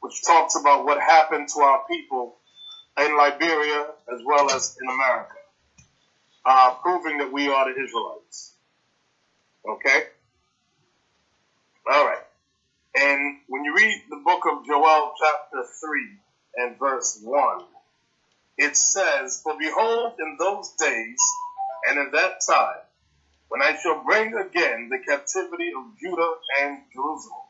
which talks about what happened to our people in Liberia as well as in America, proving that we are the Israelites. Okay? All right. And when you read the book of Joel chapter 3 and verse 1, it says, "For behold, in those days and in that time, when I shall bring again the captivity of Judah and Jerusalem."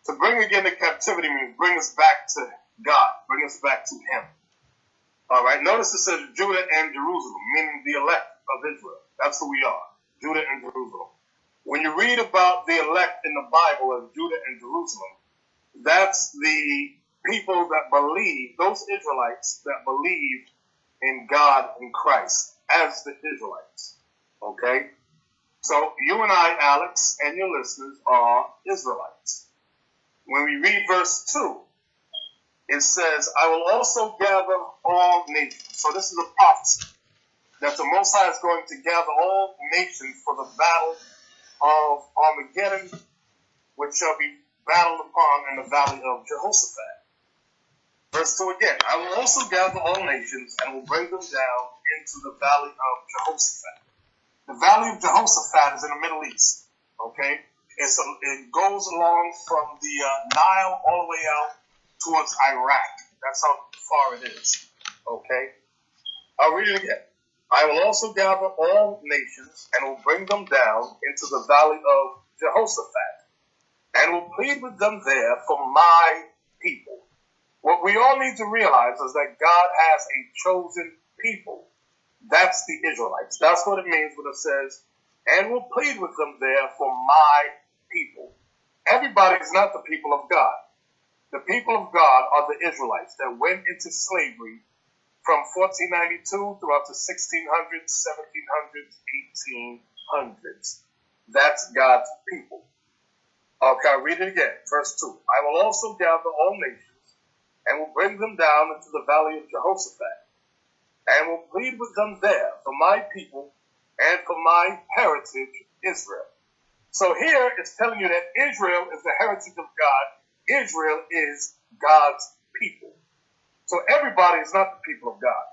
To bring again the captivity means bring us back to God, bring us back to Him. All right, notice it says Judah and Jerusalem, meaning the elect of Israel. That's who we are, Judah and Jerusalem. When you read about the elect in the Bible as Judah and Jerusalem, that's the people that believe, those Israelites that believe in God and Christ as the Israelites. Okay? So you and I, Alex, and your listeners are Israelites. When we read verse 2, it says, "I will also gather all nations." So this is a prophecy that the Most High is going to gather all nations for the battle of Armageddon, which shall be battled upon in the valley of Jehoshaphat. Verse 2 again, "I will also gather all nations and will bring them down into the valley of Jehoshaphat." The valley of Jehoshaphat is in the Middle East. Okay? It goes along from the Nile all the way out towards Iraq. That's how far it is. Okay? I'll read it again. "I will also gather all nations and will bring them down into the valley of Jehoshaphat and will plead with them there for my people." What we all need to realize is that God has a chosen people. That's the Israelites. That's what it means when it says, "and will plead with them there for my people." Everybody is not the people of God. The people of God are the Israelites that went into slavery from 1492 throughout the 1600s, 1700s, 1800s. That's God's people. Okay, I'll read it again. Verse 2. "I will also gather all nations and will bring them down into the valley of Jehoshaphat and will plead with them there for my people and for my heritage, Israel." So here it's telling you that Israel is the heritage of God. Israel is God's people. So everybody is not the people of God.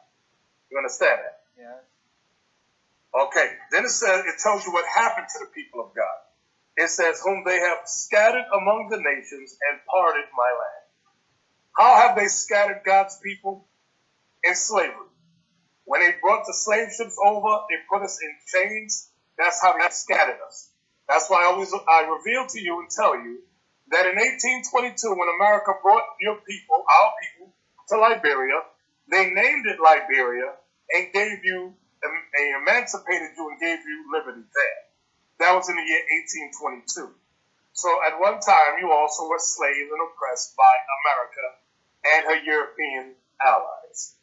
You understand that? Yeah. Okay. Then it tells you what happened to the people of God. It says, "whom they have scattered among the nations and parted my land." How have they scattered God's people? In slavery. When they brought the slave ships over, they put us in chains. That's how they scattered us. That's why I reveal to you and tell you that in 1822, when America brought our people, to Liberia, they named it Liberia and gave you, they emancipated you and gave you liberty there. That was in the year 1822. So at one time, you also were slaves and oppressed by America and her European allies.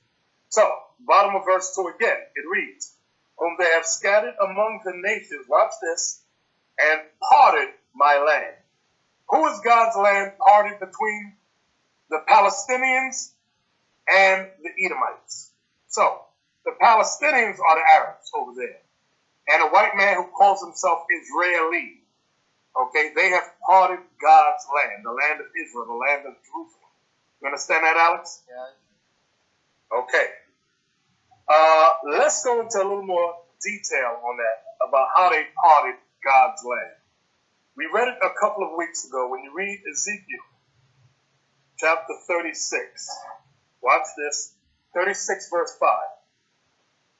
So, bottom of verse 2 again, it reads, "whom they have scattered among the nations," watch this, "and parted my land." Who is God's land parted between? The Palestinians and the Edomites. So, the Palestinians are the Arabs over there. And a white man who calls himself Israeli. Okay, they have parted God's land, the land of Israel, the land of Jerusalem. You understand that, Alex? Yeah. Okay. Let's go into a little more detail on that, about how they parted God's land. We read it a couple of weeks ago when you read Ezekiel chapter 36. Watch this. 36 verse 5.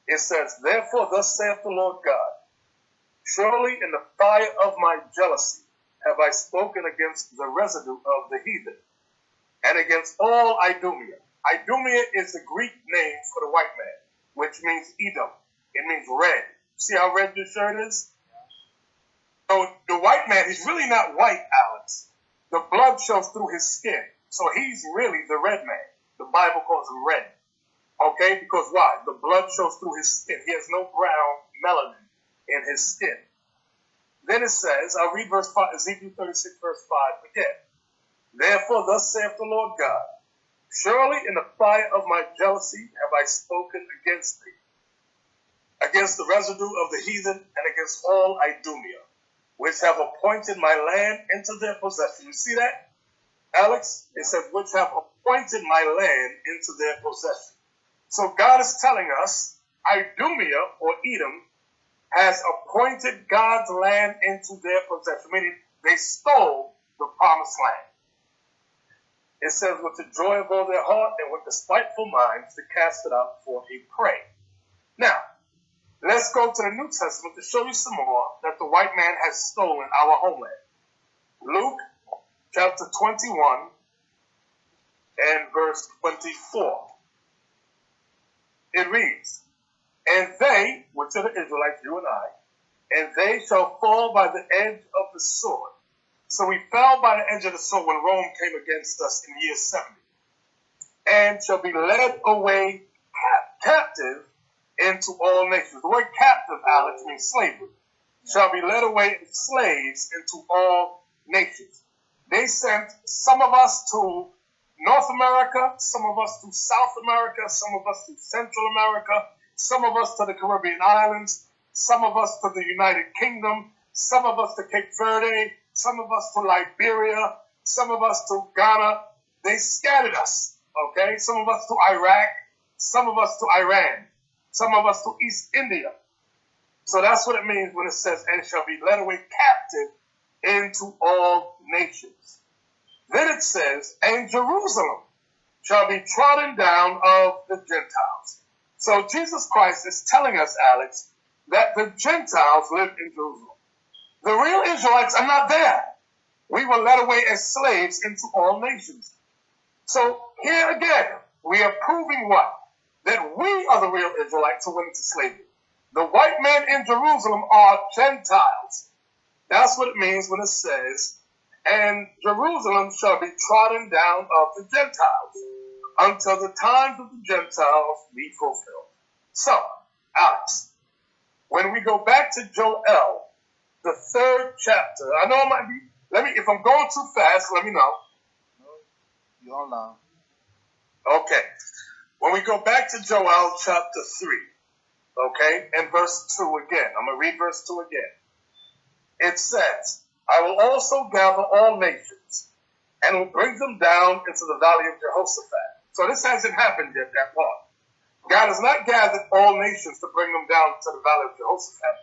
It says, "Therefore thus saith the Lord God, surely in the fire of my jealousy have I spoken against the residue of the heathen, and against all Idumea." Idumea is the Greek name for the white man, which means Edom. It means red. See how red your shirt is? So the white man, he's really not white, Alex. The blood shows through his skin. So he's really the red man. The Bible calls him red. Okay? Because why? The blood shows through his skin. He has no brown melanin in his skin. Then it says, I'll read verse 5, Ezekiel 36, verse 5 again. "Therefore thus saith the Lord God, surely in the fire of my jealousy have I spoken against thee, against the residue of the heathen, and against all Idumea, which have appointed my land into their possession." You see that? Alex, it says, which have appointed my land into their possession. So God is telling us, Idumea, or Edom, has appointed God's land into their possession, meaning they stole the promised land. It says, with the joy of all their heart and with despiteful minds, to cast it out for a prey. Now, let's go to the New Testament to show you some more that the white man has stolen our homeland. Luke chapter 21 and verse 24. It reads, and they, which are the Israelites, you and I, and they shall fall by the edge of the sword. So we fell by the edge of the sword when Rome came against us in year 70. And shall be led away captive into all nations. The word captive, Alex, means slavery. Shall be led away as slaves into all nations. They sent some of us to North America, some of us to South America, some of us to Central America, some of us to the Caribbean islands, some of us to the United Kingdom, some of us to Cape Verde, some of us to Liberia, some of us to Ghana. They scattered us, okay? Some of us to Iraq, some of us to Iran, some of us to East India. So that's what it means when it says, and shall be led away captive into all nations. Then it says, and Jerusalem shall be trodden down of the Gentiles. So Jesus Christ is telling us, Alex, that the Gentiles live in Jerusalem. The real Israelites are not there. We were led away as slaves into all nations. So here again, we are proving what? That we are the real Israelites who went into slavery. The white men in Jerusalem are Gentiles. That's what it means when it says, and Jerusalem shall be trodden down of the Gentiles until the times of the Gentiles be fulfilled. So, Alex, when we go back to Joel, the 3rd chapter, I know it might be, if I'm going too fast, let me know. No, you're on now. Okay. When we go back to Joel chapter 3, okay, and verse 2 again, I'm going to read verse 2 again. It says, I will also gather all nations and will bring them down into the valley of Jehoshaphat. So this hasn't happened yet, that part. God has not gathered all nations to bring them down to the valley of Jehoshaphat.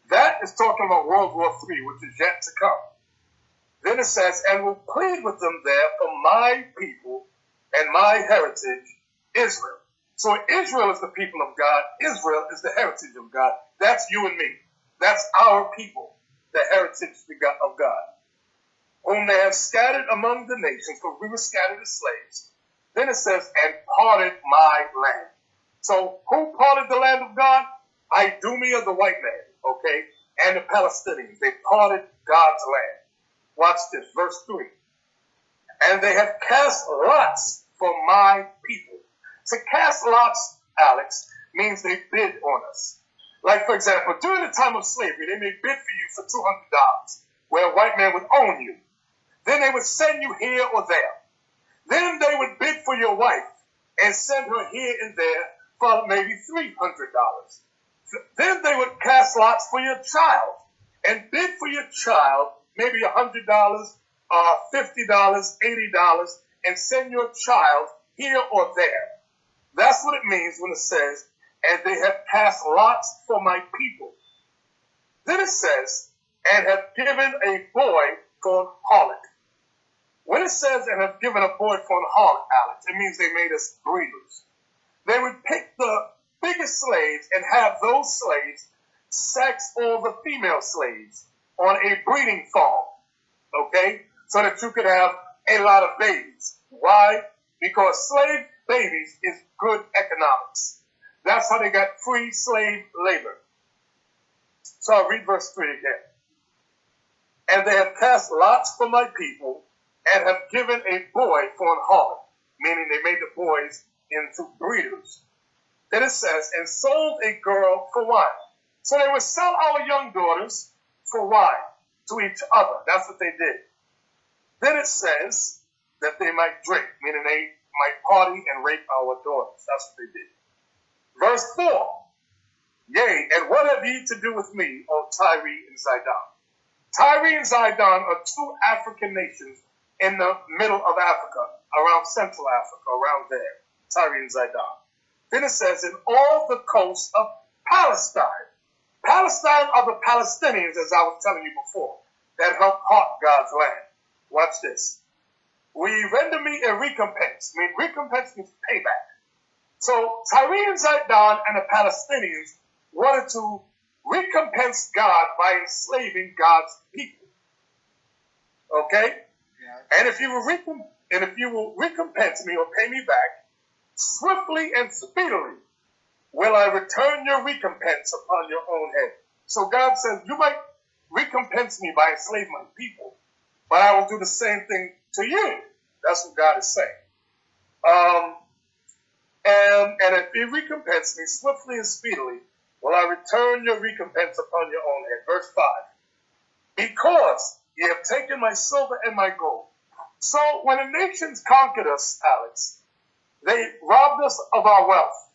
That is talking about World War III, which is yet to come. Then it says, and will plead with them there for my people and my heritage, Israel. So Israel is the people of God. Israel is the heritage of God. That's you and me. That's our people, the heritage of God, whom they have scattered among the nations, for we were scattered as slaves. Then it says, and parted my land. So who parted the land of God? Idumea, the white man, okay, and the Palestinians. They parted God's land. Watch this, verse 3. And they have cast lots for my people. To cast lots, Alex, means they bid on us. Like, for example, during the time of slavery, they may bid for you for $200, where a white man would own you. Then they would send you here or there. Then they would bid for your wife and send her here and there for maybe $300. Then they would cast lots for your child and bid for your child maybe $100, $50, $80, and send your child here or there. That's what it means when it says, and they have cast lots for my people. Then it says, and have given a boy for an harlot. When it says, and have given a boy for an harlot, Alex, it means they made us breeders. They would pick the biggest slaves and have those slaves sex all the female slaves on a breeding farm, okay? So that you could have a lot of babies. Why? Because slave babies is good economics. That's how they got free slave labor. So I'll read verse 3 again. And they have cast lots for my people and have given a boy for an harlot, meaning they made the boys into breeders. Then it says, and sold a girl for wine. So they would sell our young daughters for wine to each other. That's what they did. Then it says that they might drink, meaning they might party and rape our daughters. That's what they did. Verse 4, yea, and what have ye to do with me, O Tyre and Zidon? Tyre and Zidon are two African nations in the middle of Africa, around Central Africa, around there, Tyre and Zidon. Then it says, in all the coasts of Palestine. Palestine are the Palestinians, as I was telling you before, that help haunt God's land. Watch this. We render me a recompense. I mean, recompense means payback. So Tyre and Zidon and the Palestinians wanted to recompense God by enslaving God's people. Okay? Yeah. And if you will recompense me or pay me back, swiftly and speedily will I return your recompense upon your own head. So God says, you might recompense me by enslaving my people, but I will do the same thing to you. That's what God is saying. And if you recompense me swiftly and speedily, will I return your recompense upon your own head. Verse 5. Because ye have taken my silver and my gold. So when the nations conquered us, Alex, they robbed us of our wealth.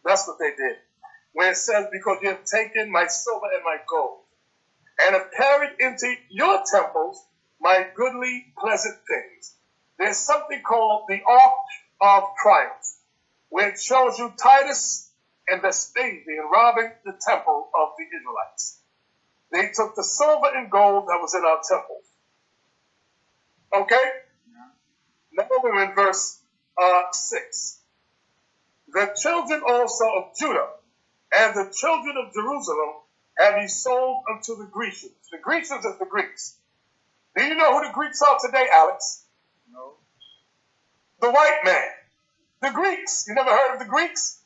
That's what they did. When it says, because you have taken my silver and my gold, and have carried into your temples my goodly, pleasant things. There's something called the Arch of Triumph, where it shows you Titus and Vespasian robbing the temple of the Israelites. They took the silver and gold that was in our temples. Okay? Now we're in verse 6. The children also of Judah and the children of Jerusalem have ye sold unto the Grecians. The Grecians is the Greeks. Do you know who the Greeks are today, Alex? No. The white man. The Greeks. You never heard of the Greeks?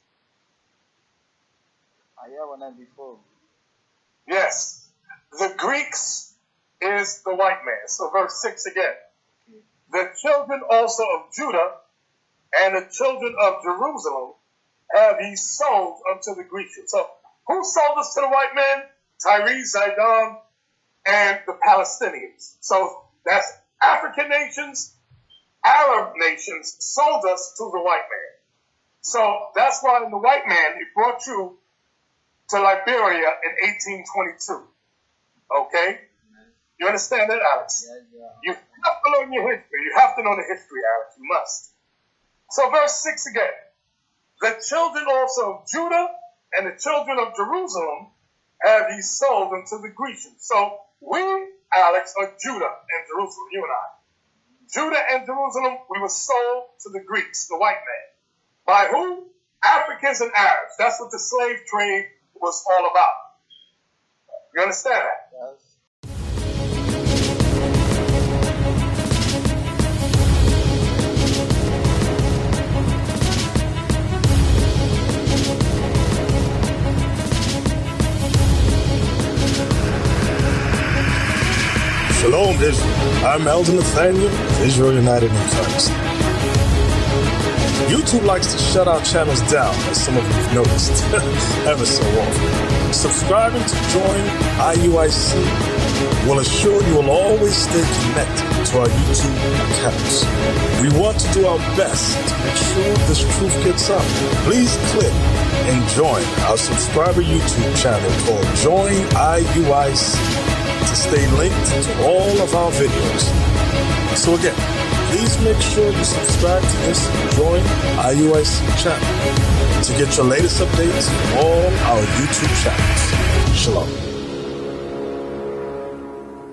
I heard one that before. Yes. The Greeks is the white man. So verse 6 again. Okay. The children also of Judah and the children of Jerusalem have ye sold unto the Grecians. So who sold us to the white man? Tyre, Zidon, and the Palestinians. So that's African nations, Arab nations sold us to the white man. So that's why the white man, he brought you to Liberia in 1822. Okay? You understand that, Alex? Yeah. You have to learn your history. You have to know the history, Alex. You must. So verse 6 again. The children also of Judah and the children of Jerusalem have ye sold unto the Grecians. So we, Alex, are Judah and Jerusalem, you and I. Judah and Jerusalem, we were sold to the Greeks, the white man. By who? Africans and Arabs. That's what the slave trade was all about. You understand that? Yes. Shalom, Israel. I'm Elder Nathaniel of Israel United in Christ. YouTube likes to shut our channels down, as some of you have noticed, ever so often. Subscribing to join IUIC will assure you will always stay connected to our YouTube accounts. We want to do our best to make sure this truth gets out. Please click and join our subscriber YouTube channel called Join IUIC to stay linked to all of our videos. So again, please make sure you subscribe to this Join IUIC channel to get your latest updates from all our YouTube channels. Shalom.